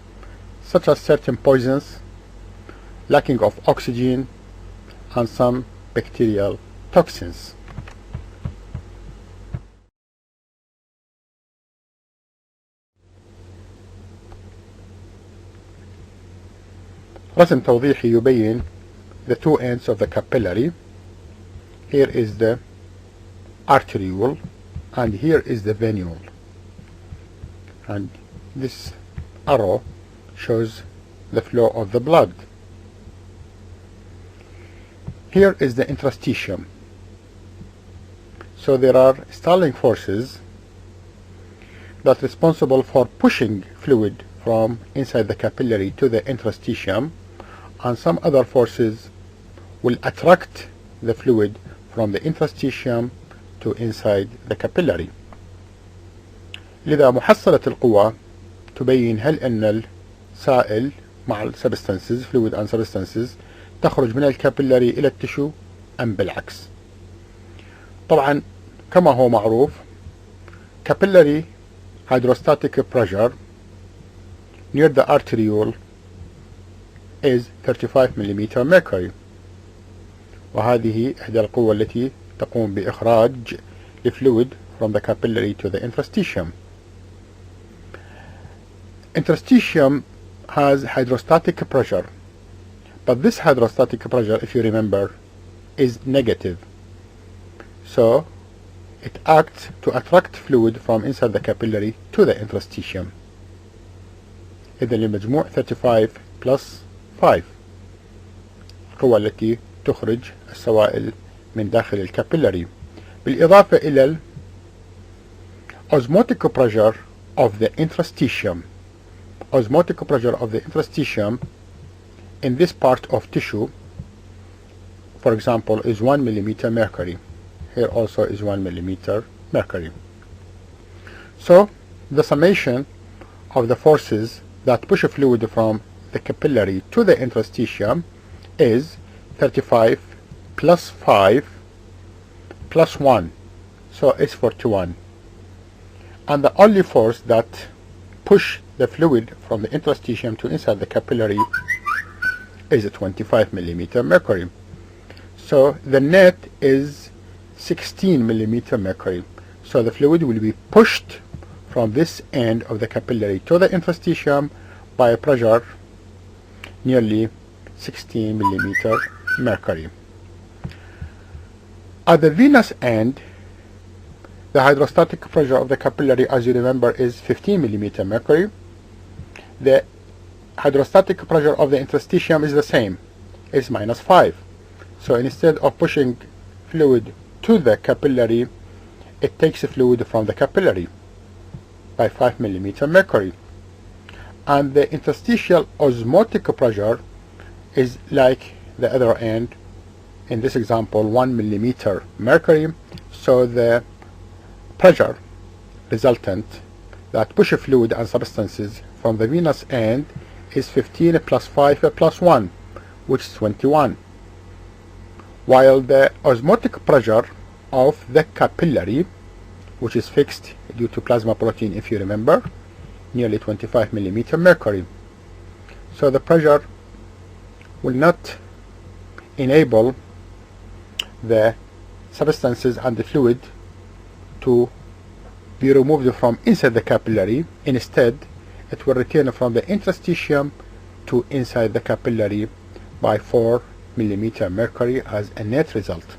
such as certain poisons, lacking of oxygen, and some bacterial toxins. رسم توضيحي يبين the two ends of the capillary. Here is the arteriole and here is the venule, and this arrow shows the flow of the blood. Here is the interstitium. So there are stalling forces that are responsible for pushing fluid from inside the capillary to the interstitium, and some other forces will attract the fluid from the interstitium to inside the capillary. لذا محصلة القوى تبين هل أن السائل مع السبستانسز fluid and substances تخرج من الكابيلاري إلى التشو أم بالعكس. طبعا كما هو معروف capillary hydrostatic pressure near the arteriole is 35 mm mercury، وهذه إحدى القوى التي تقوم بإخراج الفلويد from the capillary to the interstitium. Interstitium has hydrostatic pressure, but this hydrostatic pressure, if you remember, is negative, so it acts to attract fluid from inside the capillary to the interstitium. إذن المجموع 35 plus 5 القوى التي تخرج السوائل من داخل الكابيلاري، بالإضافة إلى osmotic pressure of the interstitium. Osmotic pressure of the interstitium in this part of tissue, for example, is 1 mm mercury. Here also is 1 mm mercury. So the summation of the forces that push fluid from the capillary to the interstitium is 35 plus 5 plus 1, so it's 41. And the only force that push the fluid from the interstitium to inside the capillary is 25 mm mercury. So the net is 16 mm mercury. So the fluid will be pushed from this end of the capillary to the interstitium by a pressure nearly 16 mm mercury. At the venous end, The hydrostatic pressure of the capillary, as you remember, is 15 mm mercury. The hydrostatic pressure of the interstitium is the same, it's -5. So instead of pushing fluid to the capillary, it takes fluid from the capillary by 5 mm mercury. And the interstitial osmotic pressure is like the other end, in this example 1 mm mercury. So the pressure resultant that push fluid and substances from the venous end is 15 plus 5 plus 1, which is 21, while the osmotic pressure of the capillary, which is fixed due to plasma protein, if you remember, nearly 25 mm mercury. So the pressure will not enable the substances and the fluid to be removed from inside the capillary. Instead, it will return from the interstitium to inside the capillary by 4 mm mercury as a net result.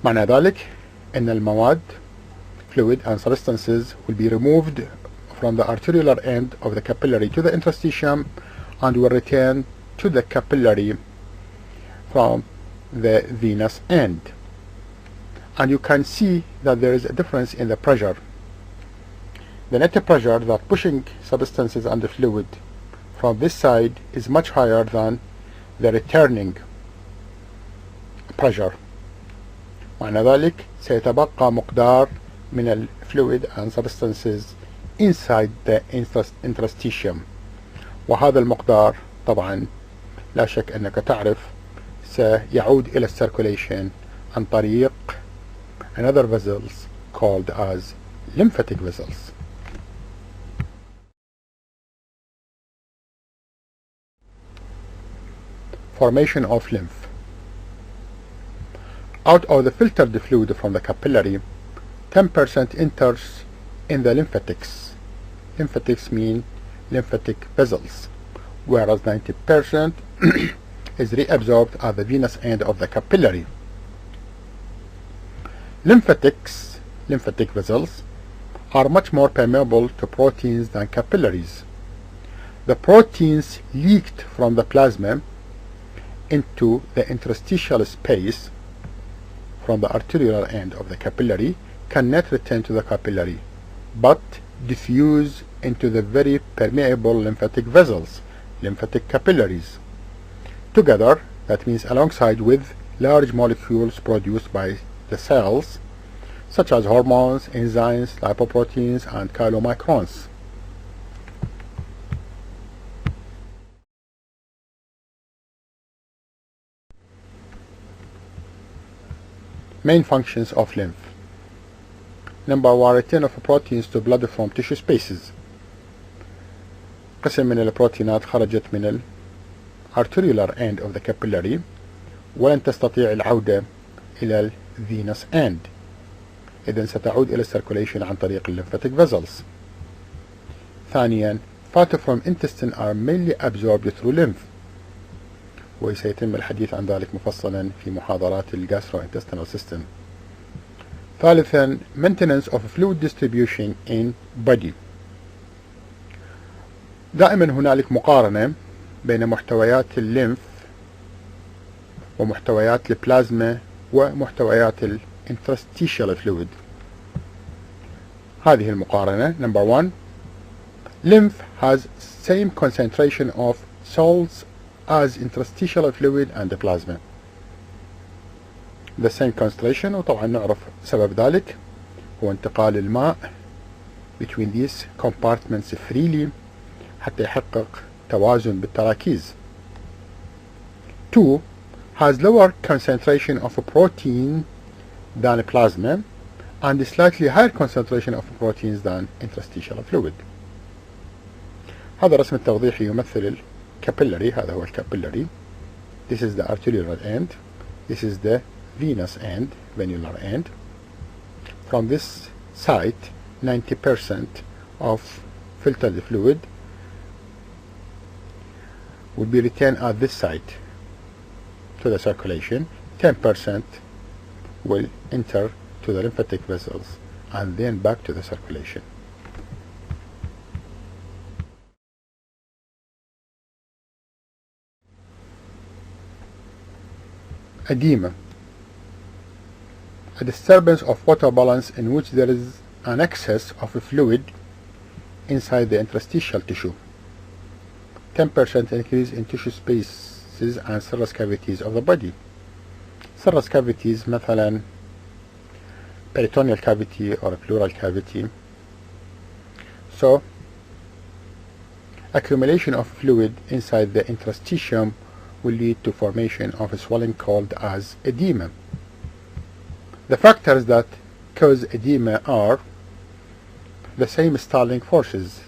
معنى ذلك أن المواد fluid and substances will be removed from the arteriolar end of the capillary to the interstitium and will return to the capillary from the venous end. And you can see that there is a difference in the pressure. The net pressure that pushing substances and the fluid from this side is much higher than the returning pressure. معنى ذلك سيتبقى مقدار من الفلويد and substances inside the interstitium، وهذا المقدار طبعا لا شك أنك تعرف سيعود إلى circulation عن طريق another vessels called as lymphatic vessels. Formation of lymph. Out of the filtered fluid from the capillary, 10% enters in the lymphatics. Lymphatics mean lymphatic vessels, whereas 90% is reabsorbed at the venous end of the capillary. Lymphatic vessels are much more permeable to proteins than capillaries. The proteins leaked from the plasma into the interstitial space from the arterial end of the capillary cannot return to the capillary, but diffuse into the very permeable lymphatic vessels, lymphatic capillaries. Together, that means alongside with large molecules produced by the cells, such as hormones, enzymes, lipoproteins, and chylomicrons. Main functions of lymph. Number 1, return of proteins to blood from tissue spaces. قسم من البروتينات خرجت من arteriolar end of the capillary ولن تستطيع العودة إلى venous end، إذن ستعود إلى circulation عن طريق lymphatic vessels. ثانيا، fat from intestine are mainly absorbed through lymph، وسيتم الحديث عن ذلك مفصلا في محاضرات gastrointestinal system. ثالثا، maintenance of fluid distribution in body. دائما هنالك مقارنة بين محتويات الليمف ومحتويات البلازما ومحتويات الانترستيشال فلويد. هذه المقارنة. Number 1, lymph has same concentration of salts as interstitial fluid and the plasma. The same concentration، وطبعا نعرف سبب ذلك هو انتقال الماء between these compartments freely حتى يحقق توازن بالتراكيز. 2, has lower concentration of protein than plasma and slightly higher concentration of proteins than interstitial fluid. هذا الرسم التوضيحي يمثل capillary. هذا هو الكابيلاري. This is the arterial end. This is the venous end, venular end. From this site, 90% of filtered fluid will be returned at this site to the circulation. 10% will enter to the lymphatic vessels and then back to the circulation. Edema, a disturbance of water balance in which there is an excess of a fluid inside the interstitial tissue. 10% increase in tissue spaces and serous cavities of the body. serous cavities مثلا peritoneal cavity or a pleural cavity. So accumulation of fluid inside the interstitium will lead to formation of a swelling called as edema. The factors that cause edema are the same stalling forces.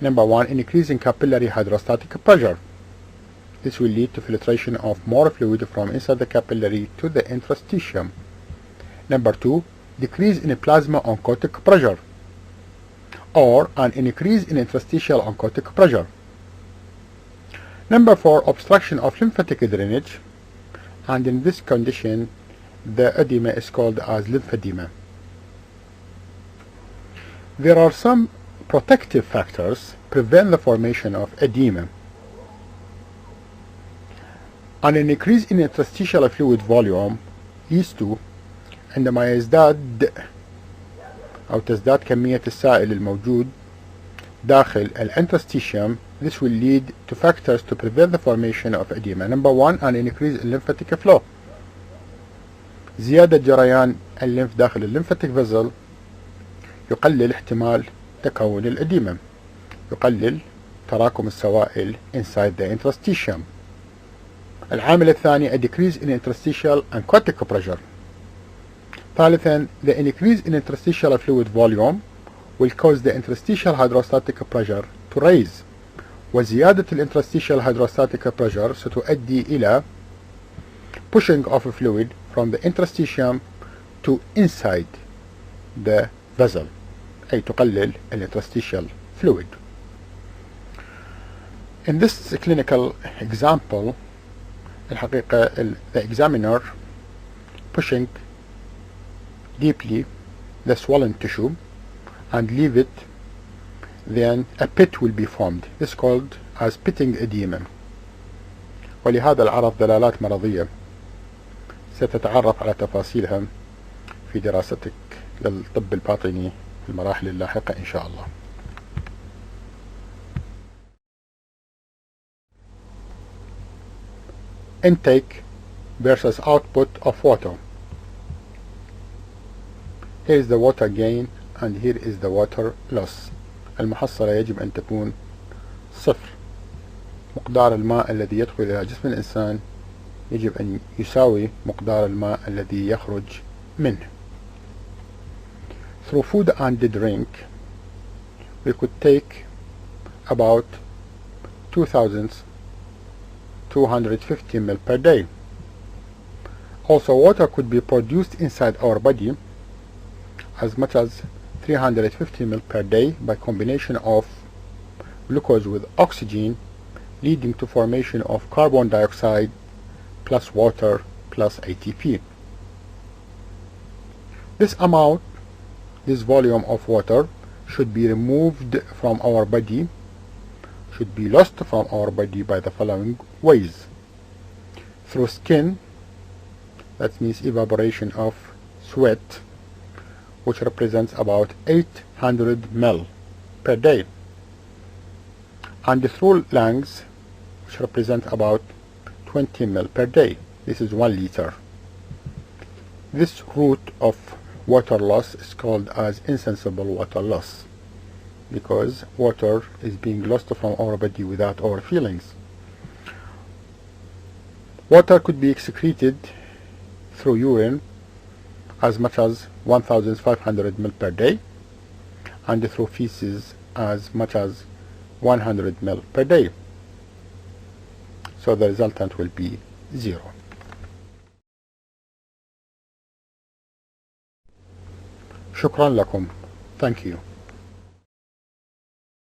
Number one, increasing capillary hydrostatic pressure. This will lead to filtration of more fluid from inside the capillary to the interstitium. Number two, decrease in plasma oncotic pressure, or an increase in interstitial oncotic pressure. Number four, obstruction of lymphatic drainage, and in this condition the edema is called as lymphedema. There are some protective factors prevent the formation of edema. An increase in interstitial fluid volume leads to عندما يزداد أو تزداد كمية السائل الموجود داخل الانترستيشيوم. This will lead to factors to prevent the formation of edema. Number one, an increase in lymphatic flow. زيادة جريان الليمف داخل الليمفاتيك فيزل يقلل احتمال تكون الإديمة، يقلل تراكم السوائل inside the interstitium. العامل الثاني a decrease in interstitial oncotic pressure. ثالثا, the increase in interstitial fluid volume will cause the interstitial hydrostatic pressure to raise، وزيادة الانترستيشال hydrostatic pressure ستؤدي إلى pushing of fluid from the interstitium to inside the vessel، أي تقلل الانترستيشال fluid. In this clinical example الحقيقة the examiner pushing deeply the swollen tissue and leave it, then a pit will be formed. This is called as pitting edema. ولهذا العرض دلالات مرضية ستتعرف على تفاصيلها في دراستك للطب الباطني في المراحل اللاحقة إن شاء الله. Intake versus output of water. Here is the water gain and here is the water loss. المحصلة يجب أن تكون صفر. مقدار الماء الذي يدخل إلى جسم الإنسان يجب أن يساوي مقدار الماء الذي يخرج منه. Through food and drink we could take about 2,250 ml per day. Also water could be produced inside our body as much as 350 ml per day by combination of glucose with oxygen, leading to formation of carbon dioxide plus water plus ATP. This amount, this volume of water should be removed from our body, should be lost from our body by the following ways. Through skin, that means evaporation of sweat, which represents about 800 ml per day, and through lungs, which represent about 20 ml per day. This is 1 liter. This route of water loss is called as insensible water loss, because water is being lost from our body without our feelings. Water could be excreted through urine as much as 1,500 ml per day, and through feces as much as 100 ml per day. So the resultant will be 0. شكرا لكم. Thank you.